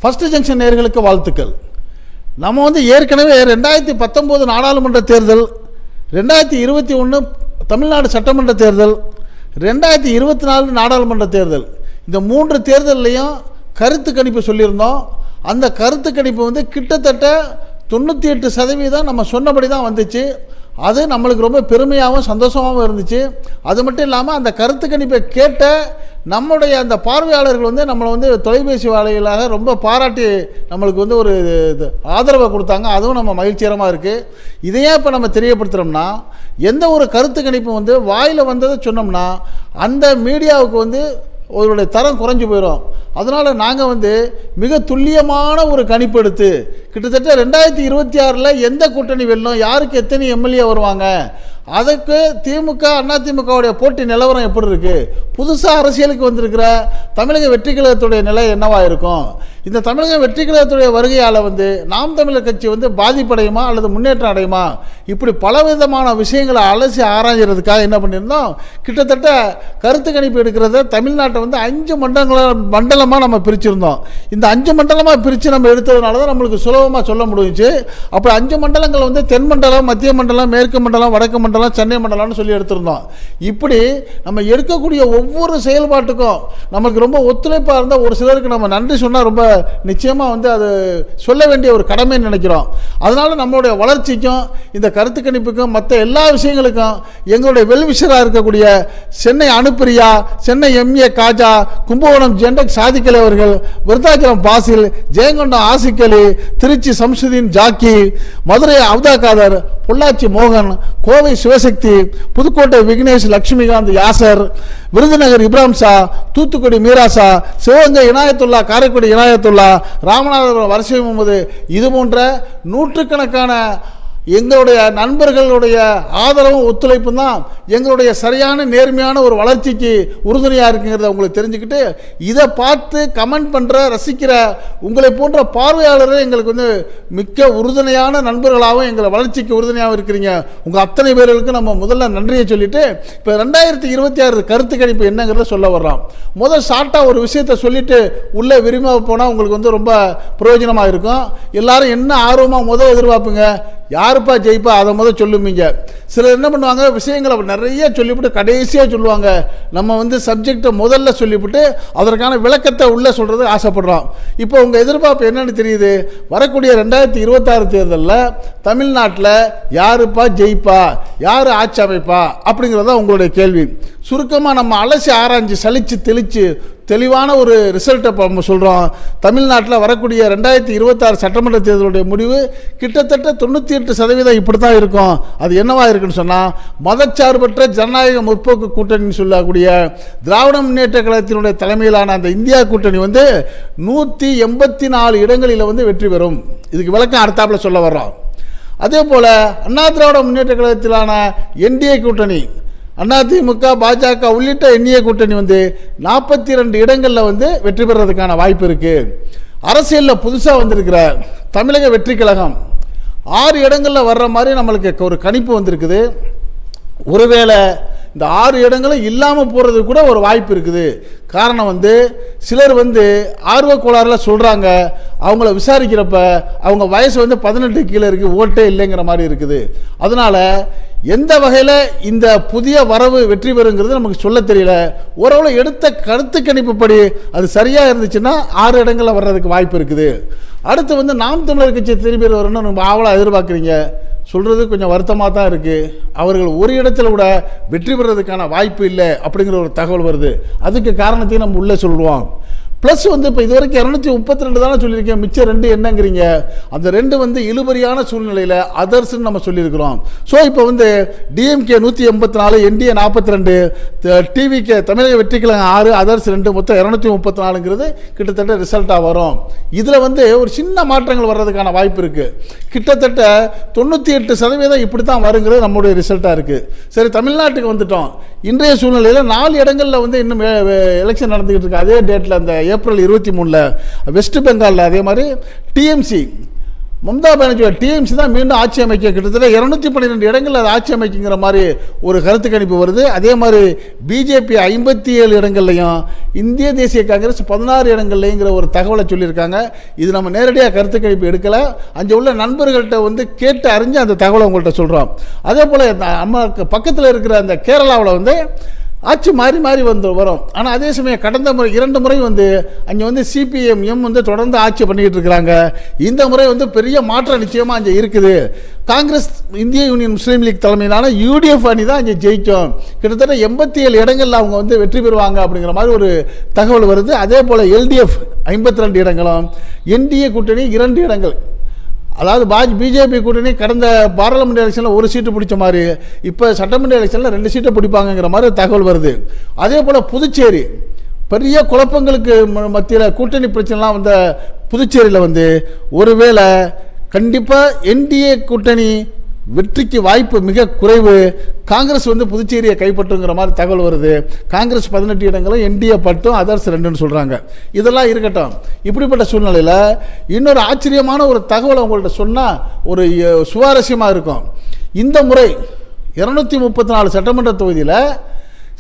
First junction நேயர்களுக்கு வாழ்த்துக்கள். நம்ம வந்து ஏற்கனவே 2019 நாடாளுமன்ற தேர்தல், 2021 தமிழ்நாடு சட்டமன்ற தேர்தல், 2024 நாடாளுமன்ற தேர்தல், இந்த 3 தேர்தல்லையும் கருத்து கணிப்பு சொல்லியிருந்தோம். அந்த கருத்து கணிப்பு வந்து கிட்டத்தட்ட 98% நம்ம சொன்னபடி தான் வந்துச்சு. அது நம்மளுக்கு ரொம்ப பெருமையாகவும் சந்தோஷமாகவும் இருந்துச்சு. அது மட்டும் இல்லாமல் அந்த கருத்து கணிப்பை கேட்ட நம்முடைய அந்த பார்வையாளர்கள் வந்து நம்மளை வந்து தொலைபேசி வாயிலாக ரொம்ப பாராட்டி நம்மளுக்கு வந்து ஒரு ஆதரவை கொடுத்தாங்க. அதுவும் நம்ம மகிழ்ச்சிகரமாக இருக்குது. இதையே இப்போ நம்ம தெரியப்படுத்துகிறோம்னா, எந்த ஒரு கருத்து கணிப்பு வந்து வாயில் வந்ததை சொன்னோம்னா அந்த மீடியாவுக்கு வந்து அவருடைய தரம் குறைஞ்சி போயிடும். அதனால் நாங்கள் வந்து மிக துல்லியமான ஒரு கணிப்பு எடுத்து கிட்டத்தட்ட 2026 எந்த கூட்டணி வெல்லும், யாருக்கு எத்தனை எம்எல்ஏ வருவாங்க, அதுக்கு திமுக அதிமுகவுடைய போட்டி நிலவரம் எப்படி இருக்குது, புதுசாக அரசியலுக்கு வந்திருக்கிற தமிழக வெற்றி கழகத்துடைய நிலை என்னவாக இருக்கும், இந்த தமிழக வெற்றி கழகத்துடைய வருகையால் வந்து நாம் தமிழர் கட்சி வந்து பாதிப்படையுமா அல்லது முன்னேற்றம் அடையுமா, இப்படி பலவிதமான விஷயங்களை அலசி ஆராய்கிறதுக்காக என்ன பண்ணியிருந்தோம், கிட்டத்தட்ட கருத்து கணிப்பு எடுக்கிறத தமிழ்நாட்டை வந்து 5 மண்டலமாக நம்ம பிரிச்சிருந்தோம். இந்த 5 மண்டலமாக பிரித்து நம்ம எடுத்ததுனால தான் நம்மளுக்கு சுலபமாக சொல்ல முடிஞ்சிச்சு. அப்போ 5 மண்டலங்கள் வந்து தென் மண்டலம், மத்திய மண்டலம், மேற்கு மண்டலம், வடக்கு மண்டலம், சென்னை மண்டலம்னு சொல்லி எடுத்திருந்தோம். இப்படி நம்ம எடுக்கக்கூடிய ஒவ்வொரு செயல்பாட்டுக்கும் நமக்கு ரொம்ப ஒத்துழைப்பாக இருந்தால் ஒரு சிலருக்கு நம்ம நன்றி சொன்னால் ரொம்ப நிச்சயமாக வந்து அது சொல்ல வேண்டிய ஒரு கடமைன்னு நினைக்கிறோம். அதனால் நம்மளுடைய வளர்ச்சிக்கும் இந்த கருத்து கணிப்புக்கும் மற்ற எல்லா விஷயங்களுக்கும் எங்களுடைய வெல்விஷராக இருக்கக்கூடிய சென்னை அனுப்பிரியா, சென்னை எம்ஏ காஜா, கும்பகோணம் ஜெண்டக் சாதிக்கலை அவர்கள், விருத்தாச்சலம் பாசில், ஜெயங்கொண்டம் ஆசிக்கலி, திருச்சி சம்சுதீன் ஜாக்கி, மதுரை அப்தா காதர், பொள்ளாச்சி மோகன், கோவை சிவசக்தி, புதுக்கோட்டை விக்னேஷ், லட்சுமிகாந்த் யாசர், விருதுநகர் இப்ராஹிம் ஷா, தூத்துக்குடி மீராசா, சிவகங்கை இனாயத்துல்லா, காரைக்குடி இனாயத்துல்லா, ராமநாதபுரம் வரிசை முகமது, இது போன்ற நூற்றுக்கணக்கான எங்களுடைய நண்பர்களுடைய ஆதரவும் ஒத்துழைப்பும் தான் எங்களுடைய சரியான நேர்மையான ஒரு வளர்ச்சிக்கு உறுதுணையாக இருக்குங்கிறத உங்களுக்கு தெரிஞ்சுக்கிட்டு, இதை பார்த்து கமெண்ட் பண்ணுற ரசிக்கிற உங்களை போன்ற பார்வையாளர்கள் எங்களுக்கு வந்து மிக்க உறுதுணையான நண்பர்களாகவும் எங்களை வளர்ச்சிக்கு உறுதுணையாகவும் இருக்கிறீங்க. உங்கள் அத்தனை பேர்களுக்கு நம்ம முதல்ல நன்றியை சொல்லிவிட்டு இப்போ 2026 கருத்து கணிப்பு என்னங்கிறத சொல்ல வர்றோம். முதல் ஷார்ட்டாக ஒரு விஷயத்தை சொல்லிவிட்டு உள்ளே விரும்ப போனால் உங்களுக்கு வந்து ரொம்ப பிரயோஜனமாக இருக்கும். எல்லாரும் என்ன ஆர்வமாக எதிர்பார்ப்புங்க, யாருப்பா ஜெயிப்பா அதை சொல்லுவீங்க. சிலர் என்ன பண்ணுவாங்க, விஷயங்களை நிறைய சொல்லிவிட்டு கடைசியாக சொல்லுவாங்க. நம்ம வந்து சப்ஜெக்டை முதல்ல சொல்லிவிட்டு அதற்கான விளக்கத்தை உள்ளே சொல்கிறது ஆசைப்படுறோம். இப்போ உங்கள் எதிர்பார்ப்பு என்னன்னு தெரியுது, வரக்கூடிய 2026 தேர்தலில் தமிழ்நாட்டில் யாருப்பா ஜெயிப்பா, யார் ஆட்சி அமைப்பா அப்படிங்கிறத உங்களுடைய கேள்வி. சுருக்கமாக நம்ம அலசி ஆராய்ஞ்சு சலிச்சு தெளித்து தெளிவான ஒரு ரிசல்ட்டை இப்போ நம்ம சொல்கிறோம். தமிழ்நாட்டில் வரக்கூடிய 2026 சட்டமன்ற தேர்தலுடைய முடிவு கிட்டத்தட்ட 98% இப்படி தான் இருக்கும். அது என்னவா இருக்குன்னு சொன்னால், மதச்சார்பற்ற ஜனநாயக முற்போக்கு கூட்டணின்னு சொல்லக்கூடிய திராவிட முன்னேற்ற கழகத்தினுடைய தலைமையிலான அந்த இந்தியா கூட்டணி வந்து 184 இடங்களில் வந்து வெற்றி பெறும். இதுக்கு விளக்கம் அடுத்தாப்புல சொல்ல வர்றோம். அதே போல் அண்ணா திராவிட முன்னேற்ற கழகத்திலான என்டிஏ கூட்டணி, அதிமுக, பாஜக உள்ளிட்ட என்டிஏ கூட்டணி வந்து 42 இடங்களில் வந்து வெற்றி பெறுறதுக்கான வாய்ப்பு இருக்குது. அரசியலில் புதுசாக வந்திருக்கிற தமிழக வெற்றி கழகம் 6 இடங்களில் வர்ற மாதிரி நம்மளுக்கு ஒரு கணிப்பு வந்திருக்குது. ஒருவேளை இந்த 6 இடங்களும் இல்லாமல் போகிறது கூட ஒரு வாய்ப்பு இருக்குது. காரணம் வந்து சிலர் வந்து ஆர்வ கோளாறுல சொல்கிறாங்க, அவங்கள விசாரிக்கிறப்ப அவங்க வயசு வந்து 18 கீழே இருக்குது, ஓட்டே இல்லைங்கிற மாதிரி இருக்குது. அதனால் எந்த வகையில் இந்த புதிய வரவு வெற்றி பெறுங்கிறது நமக்கு சொல்ல தெரியல. ஓரளவு எடுத்த கருத்து கணிப்புப்படி அது சரியாக இருந்துச்சுன்னா 6 இடங்களில் வர்றதுக்கு வாய்ப்பு இருக்குது. அடுத்து வந்து நாம் தமிழர் கட்சி திரும்பி வரணும்னு நம்ம ஆவலாக எதிர்பார்க்குறீங்க. சொல்கிறது கொஞ்சம் வருத்தமாக தான் இருக்குது. அவர்கள் ஒரு இடத்துல கூட வெற்றி பெறுறதுக்கான வாய்ப்பு இல்லை அப்படிங்கிற ஒரு தகவல் வருது. அதுக்கு காரணத்தையும் நம்ம உள்ளே சொல்லுவோம். ப்ளஸ் வந்து இப்போ இது வரைக்கும் 232 தானே சொல்லியிருக்கேன், மிச்சம் 2 என்னங்கிறீங்க. அந்த 2 வந்து இழுபறியான சூழ்நிலையில் அதர்ஸ்ன்னு நம்ம சொல்லியிருக்கிறோம். ஸோ இப்போ வந்து டிஎம்கே 184, என்டிஏ 42, டிவிகே தமிழக வெற்றி கழகம் 6, அதர்ஸ் 2, மொத்தம் 234ங்கிறது கிட்டத்தட்ட ரிசல்ட்டாக வரும். இதில் வந்து ஒரு சின்ன மாற்றங்கள் வர்றதுக்கான வாய்ப்பு இருக்குது. கிட்டத்தட்ட 98% இப்படி தான் வருங்கிறது நம்முடைய ரிசல்ட்டாக இருக்குது. சரி, தமிழ்நாட்டுக்கு வந்துட்டோம். இன்றைய சூழ்நிலையில் 4 இடங்களில் வந்து இன்னும் எலெக்ஷன் நடந்துக்கிட்டு இருக்கு. அதே டேட்டில் அந்த ஏப்ரல் 23 வெஸ்ட் பெங்காலில், அதே மாதிரி டிஎம்சி மம்தா பானர்ஜி டிஎம்சி தான் மீண்டும் ஆட்சி அமைக்க கிட்டத்தட்ட 212 இடங்கள் அது ஆட்சி அமைக்குங்கிற மாதிரி ஒரு கருத்து கணிப்பு வருது. அதே மாதிரி பிஜேபி 57 இடங்கள்லையும் இந்திய தேசிய காங்கிரஸ் 16 இடங்கள்லைங்கிற ஒரு தகவலை சொல்லியிருக்காங்க. இது நம்ம நேரடியாக கருத்து கணிப்பு எடுக்கலை, அங்கே உள்ள நண்பர்கள்ட்ட வந்து கேட்டு அறிஞ்சு அந்த தகவலை உங்கள்கிட்ட சொல்கிறோம். அதே போல் நம்ம பக்கத்தில் இருக்கிற அந்த கேரளாவில் வந்து ஆட்சி மாறி மாறி வரும். ஆனால் அதே சமயம் கடந்த முறை 2 முறை வந்து அங்கே வந்து சிபிஎம் வந்து தொடர்ந்து ஆட்சி பண்ணிக்கிட்டு இருக்கிறாங்க. இந்த முறை வந்து பெரிய மாற்றம் நிச்சயமாக அங்கே இருக்குது. காங்கிரஸ் இந்திய யூனியன் முஸ்லீம் லீக் தலைமையிலான யூடிஎஃப் அணி தான் அங்கே ஜெயிக்கும். கிட்டத்தட்ட 87 இடங்களில் அவங்க வந்து வெற்றி பெறுவாங்க அப்படிங்கிற மாதிரி ஒரு தகவல் வருது. அதே போல் எல்டிஎஃப் 52 இடங்களும், என்டிஏ கூட்டணி 2 இடங்கள், அதாவது பிஜேபி கூட்டணி கடந்த பாராளுமன்ற எலெக்ஷனில் ஒரு சீட்டு பிடிச்ச மாதிரி இப்போ சட்டமன்ற எலெக்ஷனில் 2 சீட்டை பிடிப்பாங்கிற மாதிரி தகவல் வருது. அதே போல் புதுச்சேரி பெரிய குழப்பங்களுக்கு மத்தியில் கூட்டணி பிரச்சனைலாம் வந்த புதுச்சேரியில் வந்து ஒருவேளை கண்டிப்பாக என்டிஏ கூட்டணி வெற்றிக்கு வாய்ப்பு மிக குறைவு. காங்கிரஸ் வந்து புதுச்சேரியை கைப்பற்றுங்கிற மாதிரி தகவல் வருது. காங்கிரஸ் 18 இடங்களும், என்டிஏ 10, அதர்ஸ் 2ன்னு சொல்கிறாங்க. இதெல்லாம் இருக்கட்டும். இப்படிப்பட்ட சூழ்நிலையில் இன்னொரு ஆச்சரியமான ஒரு தகவலை உங்கள்கிட்ட சொன்னால் ஒரு சுவாரஸ்யமாக இருக்கும். இந்த முறை 234 சட்டமன்ற தொகுதியில்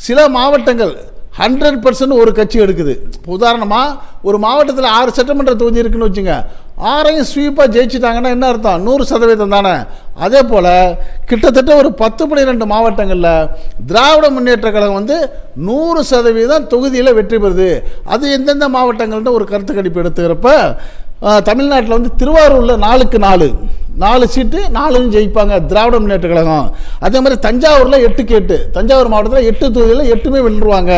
சில மாவட்டங்கள் 100% ஒரு கட்சி எடுக்குது. உதாரணமாக ஒரு மாவட்டத்தில் 6 சட்டமன்ற தொகுதி இருக்குன்னு வச்சுங்க, 6ஐயும் ஸ்வீப்பாக ஜெயிச்சிட்டாங்கன்னா என்ன அர்த்தம்? 100% தானே. அதே போல் கிட்டத்தட்ட ஒரு 10-12 மாவட்டங்களில் திராவிட முன்னேற்ற கழகம் வந்து 100% தொகுதியில் வெற்றி பெறுது. அது எந்தெந்த மாவட்டங்கள்னு ஒரு கருத்து கணிப்பு எடுத்துக்கிறப்ப தமிழ்நாட்டில் வந்து திருவாரூரில் 4க்கு 4 சீட்டு 4யும் ஜெயிப்பாங்க திராவிட முன்னேற்ற கழகம். அதே மாதிரி தஞ்சாவூரில் 8க்கு 8, தஞ்சாவூர் மாவட்டத்தில் 8 தொகுதியில் 8மே வென்றுவாங்க.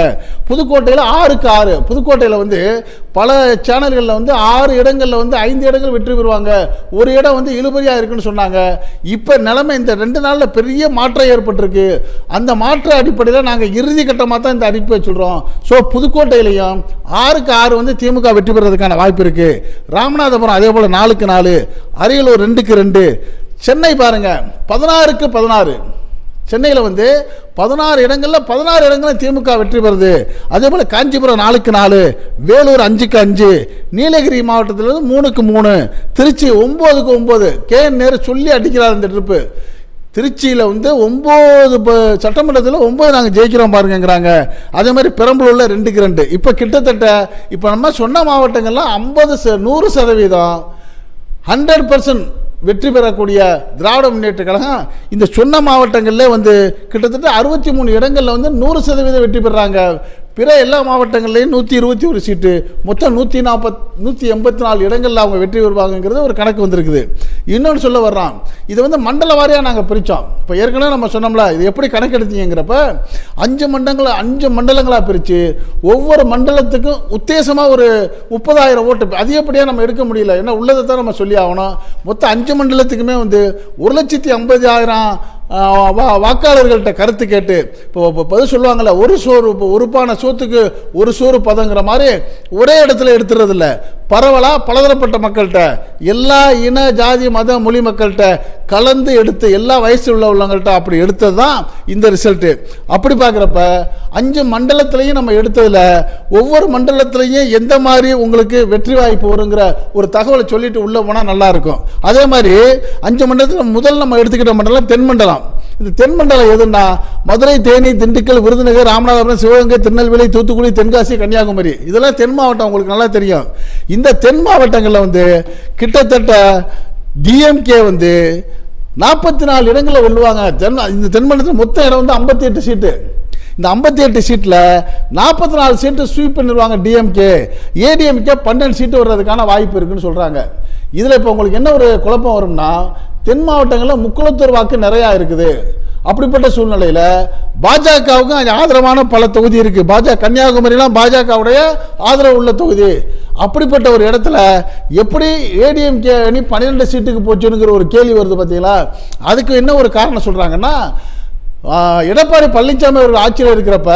புதுக்கோட்டையில் 6க்கு 6, புதுக்கோட்டையில் வந்து பல சேனல்களில் வந்து 6 இடங்களில் வந்து 5 இடங்கள் வெற்றி பெறுவாங்க, ஒரு இடம் வந்து இழுபறியாக இருக்குன்னு சொன்னாங்க. இப்போ நிலைமை இந்த 2 நாளில் பெரிய மாற்றம் ஏற்பட்டிருக்கு. அந்த மாற்ற அடிப்படையில் நாங்கள் இறுதி கட்டமாக தான் இந்த அறிவிப்பை சொல்கிறோம். ஸோ புதுக்கோட்டையிலையும் 6க்கு 6 வந்து திமுக வெற்றி பெறுறதுக்கான வாய்ப்பு இருக்குது. ராமநாதபுரம் அதே போல் 4க்கு 4, அரியலூர் 2க்கு 2, சென்னை பாருங்க 16க்கு 16, சென்னையில் வந்து 16 இடங்களில் 16 இடங்களும் திமுக வெற்றி பெறுது. அதே போல் காஞ்சிபுரம் 4க்கு 4, வேலூர் 5க்கு 5, நீலகிரி மாவட்டத்தில் 3க்கு 3, திருச்சி 9க்கு 9. கேஎன் நேரு சொல்லி அடிக்கிறார் இந்த ட்ரிப்பு. திருச்சியில் வந்து 9 சட்டமன்றத்தில் 9 நாங்கள் ஜெயிக்கிறோம் பாருங்கிறாங்க. அதே மாதிரி பெரம்பலூரில் 2க்கு 2. இப்போ கிட்டத்தட்ட இப்போ நம்ம சொன்ன மாவட்டங்கள்லாம் 100% 100% வெற்றி பெறக்கூடிய திராவிட முன்னேற்ற கழகம் இந்த சொன்ன மாவட்டங்களில் வந்து கிட்டத்தட்ட 63 இடங்களில் வந்து 100% வெற்றி பெறாங்க. பிற எல்லா மாவட்டங்கள்லையும் 121 சீட்டு, மொத்தம் 184 இடங்களில் அவங்க வெற்றி பெறுவாங்கங்கிறது ஒரு கணக்கு வந்திருக்குது. இன்னொன்று சொல்ல வர்றான், இது வந்து மண்டல வாரியாக நாங்கள் பிரித்தோம். இப்போ ஏற்கனவே நம்ம சொன்னோம்ல, இது எப்படி கணக்கெடுத்தீங்கிறப்ப 5 மண்டலங்களாக பிரித்து ஒவ்வொரு மண்டலத்துக்கும் உத்தேசமாக ஒரு 30,000 ஓட்டு அதிகப்படியாக நம்ம எடுக்க முடியல. ஏன்னா உள்ளதை தான் நம்ம சொல்லி ஆகணும். மொத்தம் 5 மண்டலத்துக்குமே வந்து 1,50,000 வாக்காளர்கள்ட்ட கருத்து கேட்டு இப்போ பதில் சொல்லுவாங்கள்ல, ஒரு பானை சோத்துக்கு ஒரு சோறு பதங்கிற மாதிரி ஒரே இடத்துல எடுத்துறதில்ல. பரவலாக பலதரப்பட்ட மக்கள்கிட்ட, எல்லா இன ஜாதி மத மொழி மக்கள்கிட்ட கலந்து எடுத்து எல்லா வயசு உள்ளவங்கள்ட்ட அப்படி எடுத்தது தான் இந்த ரிசல்ட்டு. அப்படி பார்க்குறப்ப 5 மண்டலத்திலையும் நம்ம எடுத்ததில் ஒவ்வொரு மண்டலத்திலையும் எந்த மாதிரி உங்களுக்கு வெற்றி வாய்ப்பு வருங்கிற ஒரு தகவலை சொல்லிட்டு உள்ளே போனால் நல்லாயிருக்கும். அதே மாதிரி 5 மண்டலத்தில் முதல் நம்ம எடுத்துக்கிட்ட மண்டலம் தென்மண்டலம். இந்த தென்மண்டலம் எதுன்னா மதுரை, தேனி, திண்டுக்கல், விருதுநகர், ராமநாதபுரம், சிவகங்கை, திருநெல்வேலி, தூத்துக்குடி, தென்காசி, கன்னியாகுமரி, இதெல்லாம் தென் மாவட்டம். உங்களுக்கு நல்லா தெரியும். இந்த தென் மாவட்டங்களில் வந்து கிட்டத்தட்ட டிஎம்கே வந்து 44 இடங்களை வெல்லுவாங்க. இந்த தென்மண்டலத்தில் மொத்த இடம் வந்து 58 சீட்டு. இந்த 58 சீட்டில் 44 சீட்டு ஸ்வீப் பண்ணிடுவாங்க டிஎம்கே. ஏடிஎம்கே 12 சீட்டு வர்றதுக்கான வாய்ப்பு இருக்குன்னு சொல்கிறாங்க. இதில் இப்போ உங்களுக்கு என்ன ஒரு குழப்பம் வரும்னா, தென் மாவட்டங்களில் முக்குளத்தூர் வாக்கு நிறையா இருக்குது. அப்படிப்பட்ட சூழ்நிலையில் பாஜகவுக்கு ஆதரவான பல தொகுதி இருக்குது. கன்னியாகுமரிலாம் பாஜகவுடைய ஆதரவு உள்ள தொகுதி. அப்படிப்பட்ட ஒரு இடத்துல எப்படி ஏடிஎம்கே அணி 12 சீட்டுக்கு போச்சுங்கிற ஒரு கேள்வி வருது பார்த்தீங்களா? அதுக்கு என்ன ஒரு காரணம் சொல்கிறாங்கன்னா, எடப்பாடி பழனிசாமி அவர்கள் ஆட்சியில் இருக்கிறப்ப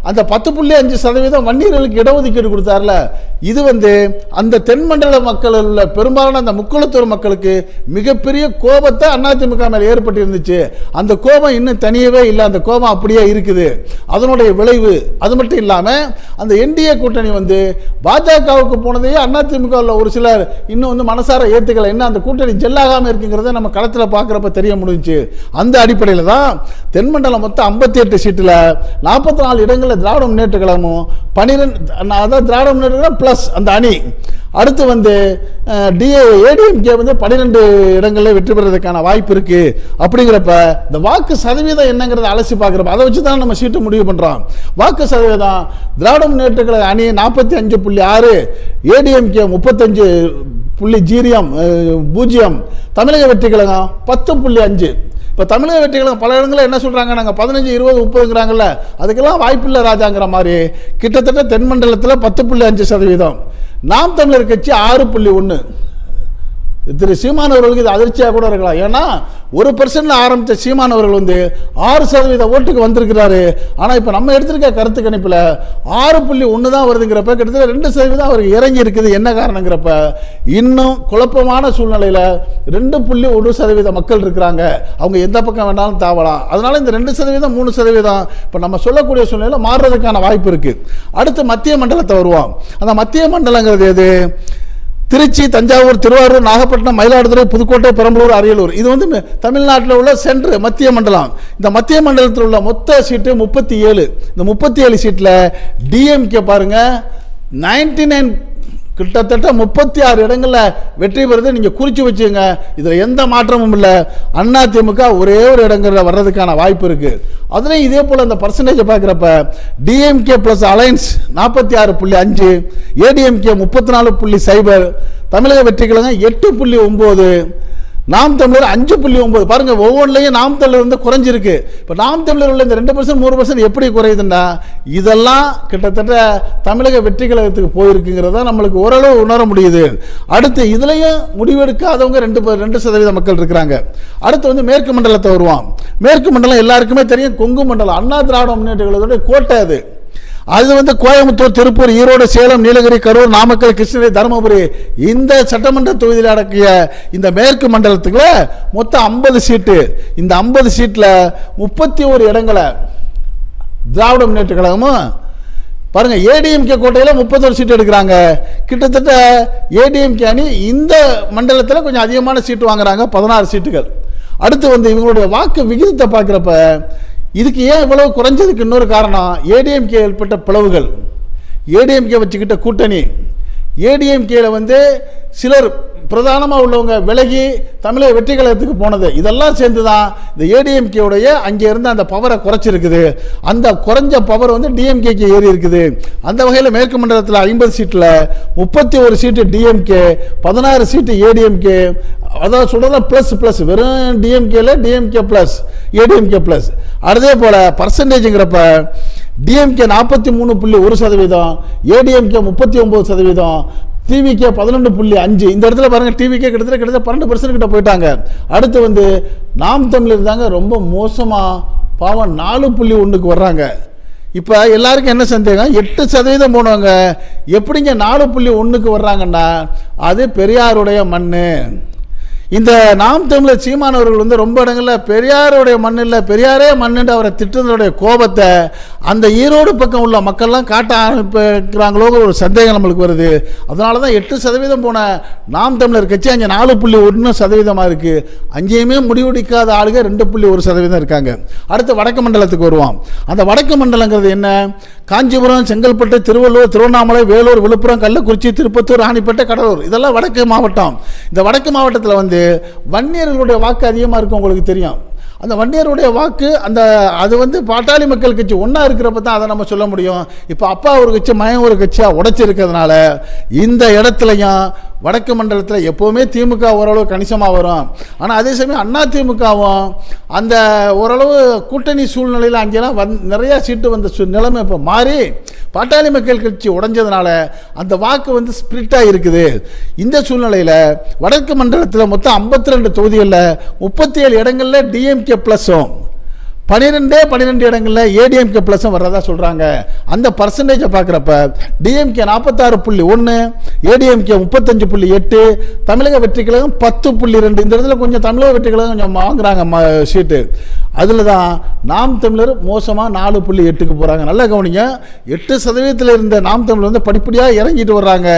அந்த 10.5% வன்னியர்களுக்கு இடஒதுக்கீடு கொடுத்தார்ல, இது அந்த தென்மண்டல மக்கள் உள்ள பெரும்பாலான அந்த முக்குளத்தூர் மக்களுக்கு மிகப்பெரிய கோபத்தை அதிமுக மேலே ஏற்பட்டு இருந்துச்சு. அந்த கோபம் இன்னும் தனியவே இல்லை, அந்த கோபம் அப்படியே இருக்குது. அதனுடைய விளைவு அது மட்டும் இல்லாமல் அந்த என்டிஏ கூட்டணி பாஜகவுக்கு போனதையே அதிமுக ஒரு சிலர் இன்னும் மனசார ஏற்றுக்கல. என்ன அந்த கூட்டணி ஜெல்லாகாமல் இருக்குங்கிறத நம்ம களத்தில் பார்க்குறப்ப தெரிய முடிஞ்சு. அந்த அடிப்படையில் தான் தென்மண்டலம் மொத்தம் 58 சீட்டில் 44 இடங்களில் திராவிட முன்னேற்ற கழகமும் 12, அதாவது திராவிட முன்னேற்ற கழகம் பிளஸ் அந்த அணி, அடுத்து ஏடிஎம்கே 12 இடங்களில் வெற்றி பெறுவதற்கான வாய்ப்பு இருக்கு. அப்படிங்கிறப்ப இந்த வாக்கு சதவீதம் என்னங்கிறத அலசி பார்க்குறப்ப அதை வச்சு தான் நம்ம சீட்டு முடிவு பண்ணுறோம். வாக்கு சதவீதம் திராவிட முன்னேற்ற கழக அணி 45.6, ஏடிஎம்கே 35.0, தமிழக வெற்றி கழகம் 10.5. இப்போ தமிழக வெற்றி கழகம் பல இடங்களில் என்ன சொல்கிறாங்க, நாங்கள் 15, 20, 30ங்கிறாங்கல்ல, அதுக்கெல்லாம் வாய்ப்பில்லை ராஜாங்கிற மாதிரி. கிட்டத்தட்ட தென்மண்டலத்தில் 10.5%, நாம் தமிழர் கட்சி 6.1. திரு சீமான் அவர்களுக்கு இது அதிர்ச்சியாக கூட இருக்கலாம். ஏன்னா 1% ஆரம்பித்த சீமான் அவர்கள் 6% ஓட்டுக்கு வந்திருக்கிறாரு. ஆனால் இப்போ நம்ம எடுத்திருக்க கருத்து கணிப்பில் 6.1 தான் வருதுங்கிறப்ப கிட்டத்தட்ட 2% அவருக்கு இறங்கி இருக்குது. என்ன காரணங்கிறப்ப இன்னும் குழப்பமான சூழ்நிலையில் 2.1% மக்கள் இருக்கிறாங்க. அவங்க எந்த பக்கம் வேணாலும் தாவலாம். அதனால இந்த 2%, 3% இப்போ நம்ம சொல்லக்கூடிய சூழ்நிலையில் மாறுறதுக்கான வாய்ப்பு இருக்குது. அடுத்து மத்திய மண்டலத்தை வருவோம். அந்த மத்திய மண்டலங்கிறது எது? திருச்சி, தஞ்சாவூர், திருவாரூர், நாகப்பட்டினம், மயிலாடுதுறை, புதுக்கோட்டை, பெரம்பலூர், அரியலூர். இது தமிழ்நாட்டில் உள்ள சென்ட்ரு மத்திய மண்டலம். இந்த மத்திய மண்டலத்தில் உள்ள மொத்த சீட்டு 37. இந்த 37 சீட்டில் டிஎம்கே பாருங்க 99, கிட்டத்தட்ட 36 இடங்களில் வெற்றி பெறுது. நீங்கள் குறித்து வச்சுங்க, இதில் எந்த மாற்றமும் இல்லை. அதிமுக ஒரே ஒரு இடங்களில் வர்றதுக்கான வாய்ப்பு இருக்குது. அதுலேயும் இதே போல் அந்த பர்சன்டேஜை பார்க்குறப்ப டிஎம்கே ப்ளஸ் அலைன்ஸ் 46.5, ஏடிஎம்கே 34.0, தமிழக வெற்றி கழகம் 8.9, நாம் தமிழர் 5.9. பாருங்க, ஒவ்வொன்றிலையும் நாம் தமிழர் குறைஞ்சிருக்கு. இப்போ நாம் தமிழர் உள்ள இந்த 2%, 3% எப்படி குறையுதுன்னா இதெல்லாம் கிட்டத்தட்ட தமிழக வெற்றி கழகத்துக்கு போயிருக்குங்கிறத நம்மளுக்கு ஓரளவு உணர முடியுது. அடுத்து இதுலையும் முடிவெடுக்காதவங்க 2% மக்கள் இருக்கிறாங்க. அடுத்து மேற்கு மண்டலத்தை வருவோம். மேற்கு மண்டலம் எல்லாருக்குமே தெரியும், கொங்கு மண்டலம். அண்ணா திராவிட முன்னேற்ற கழகத்தோட கோட்டை அது கோயம்புத்தூர், திருப்பூர், ஈரோடு, சேலம், நீலகிரி, கரூர், நாமக்கல், கிருஷ்ணகிரி, தருமபுரி இந்த சட்டமன்ற தொகுதியில் அடக்கிய இந்த மேற்கு மண்டலத்துக்குள்ள மொத்தம் 50 சீட்டு. இந்த 50 சீட்டில் 31 இடங்களை திராவிட முன்னேற்ற கழகமும் பாருங்க, ஏடிஎம்கே கோட்டையில் 31 சீட்டு எடுக்கிறாங்க. கிட்டத்தட்ட ஏடிஎம்கே அணி இந்த மண்டலத்தில் கொஞ்சம் அதிகமான சீட்டு வாங்குறாங்க, 16 சீட்டுகள். அடுத்து இவங்களுடைய வாக்கு விகிதத்தை பார்க்குறப்ப இதுக்கு ஏன் இவ்வளவு குறைஞ்சதுக்கு இன்னொரு காரணம் ஏடிஎம்கே ஏற்பட்ட பிளவுகள், ஏடிஎம்கே வச்சுக்கிட்ட கூட்டணி. ஏடிஎம்கேல சிலர் பிரதானமாக உள்ளவங்க விலகி தமிழக வெற்றி கழகத்துக்கு போனது, இதெல்லாம் சேர்ந்து தான் இந்த ஏடிஎம்கேவுடைய அங்கே இருந்து அந்த பவரை குறைச்சிருக்குது. அந்த குறைஞ்ச பவர் டிஎம்கேக்கு ஏறி இருக்குது. அந்த வகையில் மேற்கு மண்டலத்தில் 50 சீட்டில் 31 சீட்டு டிஎம்கே, 16 சீட்டு ஏடிஎம்கே. அதாவது சொல்கிறத ப்ளஸ் வெறும் டிஎம்கேல டிஎம்கே ப்ளஸ் ஏடிஎம்கே ப்ளஸ். அதே போல் பர்சன்டேஜுங்கிறப்ப டிஎம்கே 43.1%, ஏடிஎம்கே 39%, டிவிகே 11.5. இந்த இடத்துல பாருங்க, டிவிகே கிட்டத்தட்ட 12% கிட்ட போயிட்டாங்க. அடுத்து நாம் தமிழர் தாங்க ரொம்ப மோசமாக பாவம் 4.1க்கு வர்றாங்க. இப்போ எல்லாருக்கும் என்ன சந்தேகம், 8% போனவங்க எப்படிங்க 4.1க்கு வர்றாங்கன்னா அது பெரியாருடைய மண். இந்த நாம் தமிழர் சீமானவர்கள் ரொம்ப இடங்களில் பெரியாருடைய மண் இல்லை, பெரியாரே மண்ணுன்னு அவரை திட்டுறதுடைய கோபத்தை அந்த ஈரோடு பக்கம் உள்ள மக்கள்லாம் காட்ட ஆரம்பிக்கிறாங்களோங்கிற ஒரு சந்தேகம் நம்மளுக்கு வருது. அதனால தான் 8% போன நாம் தமிழர் கட்சி அங்கே 4.1% இருக்குது. அங்கேயுமே முடிவெடுக்காத ஆளுங்க 2.1% இருக்காங்க. அடுத்து வடக்கு மண்டலத்துக்கு வருவோம். அந்த வடக்கு மண்டலங்கிறது என்ன? காஞ்சிபுரம், செங்கல்பட்டு, திருவள்ளூர், திருவண்ணாமலை, வேலூர், விழுப்புரம், கள்ளக்குறிச்சி, திருப்பத்தூர், ராணிப்பேட்டை, கடலூர், இதெல்லாம் வடக்கு மாவட்டம். இந்த வடக்கு மாவட்டத்தில் வன்னியர்களுடைய வாக்கு அதிகமாக இருக்கும். உங்களுக்கு தெரியும், அந்த வன்னியருடைய வாக்கு அது பாட்டாளி மக்கள் கட்சி ஒன்றா இருக்கிறப்ப தான் அதை நம்ம சொல்ல முடியும். இப்போ அப்பா ஒரு கட்சி, மகன் ஒரு கட்சியாக உடைச்சிருக்கிறதுனால இந்த இடத்துலையும் வடக்கு மண்டலத்தில் எப்போவுமே திமுக ஓரளவு கணிசமாக வரும். ஆனால் அதே சமயம் அதிமுகவும் அந்த ஓரளவு கூட்டணி சூழ்நிலையில் அங்கெல்லாம் நிறையா சீட்டு வந்த நிலைமை இப்போ மாறி பாட்டாளி மக்கள் கட்சி உடைஞ்சதுனால அந்த வாக்கு ஸ்பிரிட்டாக இருக்குது. இந்த சூழ்நிலையில் வடக்கு மண்டலத்தில் மொத்தம் 52 தொகுதிகளில் 37 இடங்களில் டிஎம்கே ப்ளஸும் 12 இடங்களில் ஏடிஎம்கே ப்ளஸும் வர்றதா சொல்கிறாங்க. அந்த பர்சன்டேஜை பார்க்குறப்ப டிஎம்கே 46.1, ஏடிஎம்கே 35.8, தமிழக வெற்றி கழகம் 10.2. இந்த இடத்துல கொஞ்சம் தமிழக வெற்றி கழகம் கொஞ்சம் வாங்குறாங்க சீட்டு. அதில் தான் நாம் தமிழர் மோசமாக 4.8க்கு போகிறாங்க. நல்லா கவனிங்க, 8% இருந்த நாம் தமிழர் வந்து படிப்படியாக இறங்கிட்டு வர்றாங்க.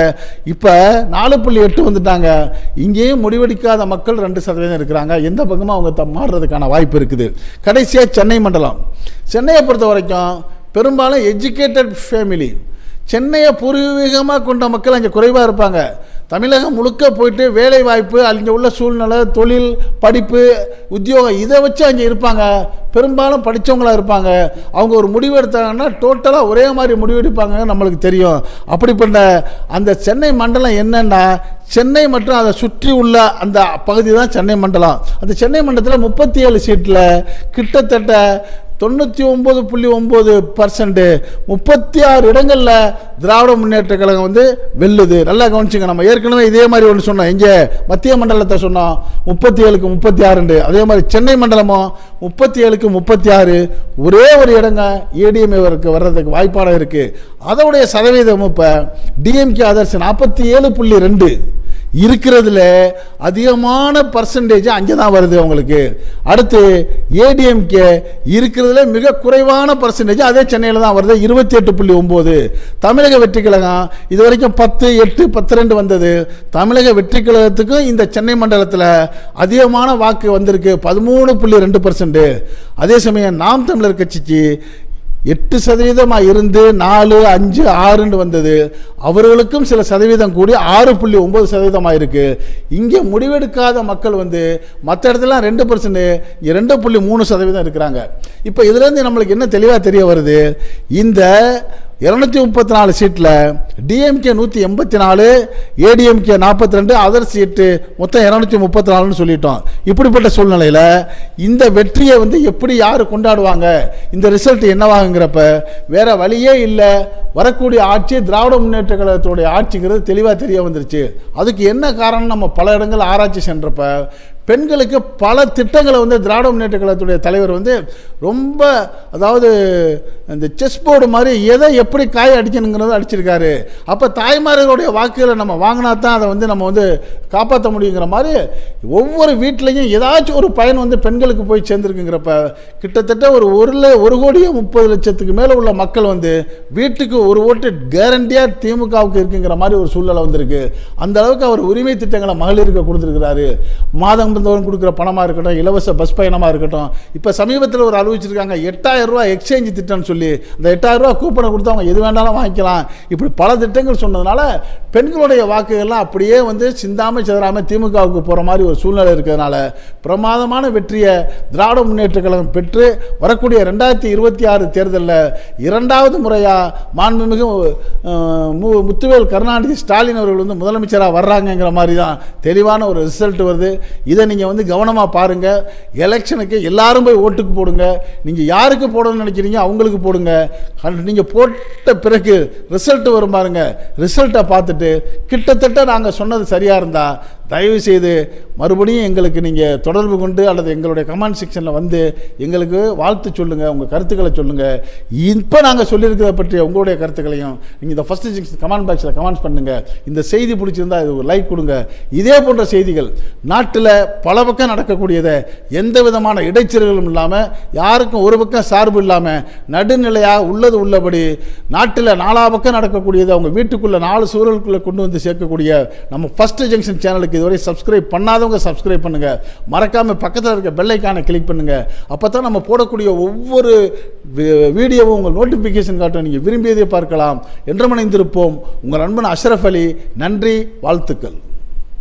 இப்போ 4.8 வந்துட்டாங்க. இங்கேயும் முடிவெடுக்காத மக்கள் 2% இருக்கிறாங்க. எந்த பக்கமும் அவங்க மாறுறதுக்கான வாய்ப்பு இருக்குது. கடைசியாக சென்னை மண்டலம். சென்னையை பொறுத்த வரைக்கும் பெரும்பாலும் எஜுகேட்டட் ஃபேமிலி, சென்னையை பூர்வீகமாக கொண்ட மக்கள் அங்கே குறைவாக இருப்பாங்க. தமிழகம் முழுக்க போயிட்டு வேலை வாய்ப்பு, அங்கே உள்ள சூழ்நிலை, தொழில், படிப்பு, உத்தியோகம் இதை வச்சு அங்கே இருப்பாங்க. பெரும்பாலும் படித்தவங்களாக இருப்பாங்க. அவங்க ஒரு முடிவு எடுத்தாங்கன்னா டோட்டலாக ஒரே மாதிரி முடிவெடுப்பாங்க, நம்மளுக்கு தெரியும். அப்படிப்பட்ட அந்த சென்னை மண்டலம் என்னென்னா, சென்னை மற்றும் அதை சுற்றி உள்ள அந்த பகுதி தான் சென்னை மண்டலம். அந்த சென்னை மண்டலத்தில் 37 சீட்டில் கிட்டத்தட்ட 99.9%, 36 இடங்களில் திராவிட முன்னேற்ற கழகம் வந்து வெல்லுது. நல்லா கவனிச்சுங்க. நம்ம ஏற்கனவே இதே மாதிரி ஒன்று சொன்னோம். இங்கே மத்திய மண்டலத்தை சொன்னோம் 37க்கு 36. அதே மாதிரி சென்னை மண்டலமும் 37க்கு 36. ஒரே ஒரு இடங்க ஏடிஎம்ஏ வர்றதுக்கு வாய்ப்பான இருக்குது. அதோடைய சதவீதம் இப்போ டிஎம்கே அதர்ஸ் 47.2 இருக்கிறதுல அதிகமான பர்சன்டேஜ் அங்கே தான் வருது அவங்களுக்கு. அடுத்து ஏடிஎம்கே இருக்கிறதுல மிக குறைவான பர்சன்டேஜ் அதே சென்னையில் தான் வருது, 28.9. தமிழக வெற்றி கழகம் இது வரைக்கும் 10, 8, 12 வந்தது. தமிழக வெற்றி கழகத்துக்கும் இந்த சென்னை மண்டலத்தில் அதிகமான வாக்கு வந்திருக்கு, 13.2%. அதே சமயம் நாம் தமிழர் கட்சிக்கு 8% இருந்து 4, 5, 6 வந்தது. அவர்களுக்கும் சில சதவீதம் கூடி 6.9% இருக்கு. இங்கே முடிவெடுக்காத மக்கள் வந்து மற்ற இடத்துல 2%, இங்கே 2.3% இருக்கிறாங்க. இப்போ இதுலேருந்து நம்மளுக்கு என்ன தெளிவாக தெரிய வருது, இந்த 234 சீட்டில் டிஎம்கே 184, ஏடிஎம்கே 42, அதர்ஸ் 8, மொத்தம் 234ன்னு சொல்லிட்டோம். இப்படிப்பட்ட சூழ்நிலையில் இந்த வெற்றியை வந்து எப்படி யார் கொண்டாடுவாங்க, இந்த ரிசல்ட் என்னவாகுங்கிறப்ப வேற வழியே இல்லை. வரக்கூடிய ஆட்சி திராவிட முன்னேற்ற கழகத்துடைய ஆட்சிங்கிறது தெளிவாக தெரிய வந்துருச்சு. அதுக்கு என்ன காரணம், நம்ம பல இடங்கள் ஆராய்ச்சி சென்றப்ப பெண்களுக்கு பல திட்டங்களை வந்து திராவிட முன்னேற்ற கழகத்துடைய தலைவர் வந்து ரொம்ப, அதாவது இந்த செஸ் போர்டு மாதிரி எதை எப்படி காய அடிக்கணுங்கிறத அடிச்சிருக்காரு. அப்போ தாய்மார்களுடைய வாக்குகளை நம்ம வாங்கினா தான் அதை வந்து நம்ம வந்து காப்பாற்ற முடியுங்கிற மாதிரி ஒவ்வொரு வீட்லேயும் ஏதாச்சும் ஒரு பயன் வந்து பெண்களுக்கு போய் சேர்ந்துருக்குங்கிறப்ப கிட்டத்தட்ட ஒரு 1,30,30,00,000 மேலே உள்ள மக்கள் வந்து வீட்டுக்கு ஒரு ஓட்டு கேரண்டியாக திமுகவுக்கு இருக்குங்கிற மாதிரி ஒரு சூழ்நிலை வந்திருக்கு. அந்த அளவுக்கு அவர் உரிமை திட்டங்களை மகளிருக்கு கொடுத்துருக்கிறாரு. மாதம் கொடுக்குற பணமாக இருக்கட்டும், இலவச பஸ் பயணமாக இருக்கட்டும். இப்போ சமீபத்தில் ஒரு அறிவிச்சிருக்காங்க 8,000 ரூபா எக்ஸ்சேஞ்ச் திட்டம்னு சொல்லி, அந்த 8,000 ரூபா கூப்பனை கொடுத்து அவங்க எது வேண்டாலும் வாங்கிக்கலாம். இப்படி பல திட்டங்கள் சொன்னதுனால பெண்களுடைய வாக்குகள்லாம் அப்படியே வந்து சிந்தாமல் சிதறாமல் திமுகவுக்கு போகிற மாதிரி ஒரு சூழ்நிலை இருக்கிறதுனால பிரமாதமான வெற்றியை திராவிட முன்னேற்ற கழகம் பெற்று வரக்கூடிய 2026 தேர்தலில் 2வது முறையாக மாண்புமிகு முத்துவேல் கருணாநிதி ஸ்டாலின் அவர்கள் வந்து முதலமைச்சராக வர்றாங்கங்கிற மாதிரி தான் தெளிவான ஒரு ரிசல்ட் வருது. இதை நீங்கள் வந்து கவனமாக பாருங்கள். எலெக்ஷனுக்கு எல்லாரும் போய் ஓட்டுக்கு போடுங்க. நீங்கள் யாருக்கு போடணும்னு நினைக்கிறீங்க அவங்களுக்கு போடுங்க. நீங்கள் போட்ட பிறகு ரிசல்ட் வரும் பாருங்க. ரிசல்ட்டை பார்த்துட்டு கிட்டத்தட்ட நாங்கள் சொன்னது சரியாக இருந்தால் தயவுசெய்து மறுபடியும் எங்களுக்கு நீங்கள் தொடர்பு கொண்டு அல்லது எங்களுடைய கமெண்ட் செக்ஷனில் வந்து எங்களுக்கு வாழ்த்து சொல்லுங்கள், உங்கள் கருத்துக்களை சொல்லுங்கள். இப்போ நாங்கள் சொல்லியிருக்கிறத பற்றிய உங்களுடைய கருத்துக்களையும் நீங்கள் இந்த ஃபஸ்ட்டு செக்ஷன் கமெண்ட் பாக்ஸில் கமெண்ட்ஸ் பண்ணுங்கள். இந்த செய்தி பிடிச்சிருந்தால் இது ஒரு லைக் கொடுங்க. இதே போன்ற செய்திகள் நாட்டில் பல பக்கம் நடக்கக்கூடியதை எந்த விதமான இடைச்சல்களும் இல்லாமல், யாருக்கும் ஒரு பக்கம் சார்பு இல்லாமல் நடுநிலையாக உள்ளது உள்ளபடி நாட்டில் 4 பக்கம் நடக்கக்கூடியதை அவங்க வீட்டுக்குள்ளே 4 சூழலுக்குள்ளே கொண்டு வந்து சேர்க்கக்கூடிய நம்ம ஃபஸ்ட்டு ஜங்ஷன் சேனலுக்கு இதுவரை சப்ஸ்கிரைப் பண்ணாதவங்க சப்ஸ்கிரைப் பண்ணுங்கள். மறக்காமல் பக்கத்தில் இருக்க பெல் ஐக்கானை கிளிக் பண்ணுங்கள். அப்போ தான் நம்ம போடக்கூடிய ஒவ்வொரு வீடியோவும் உங்கள் நோட்டிஃபிகேஷன் காட்டும். நீங்கள் விரும்பியதை பார்க்கலாம். என்றும் இணைந்திருப்போம். உங்கள் நண்பன் அஷ்ரஃப் அலி. நன்றி, வாழ்த்துக்கள்.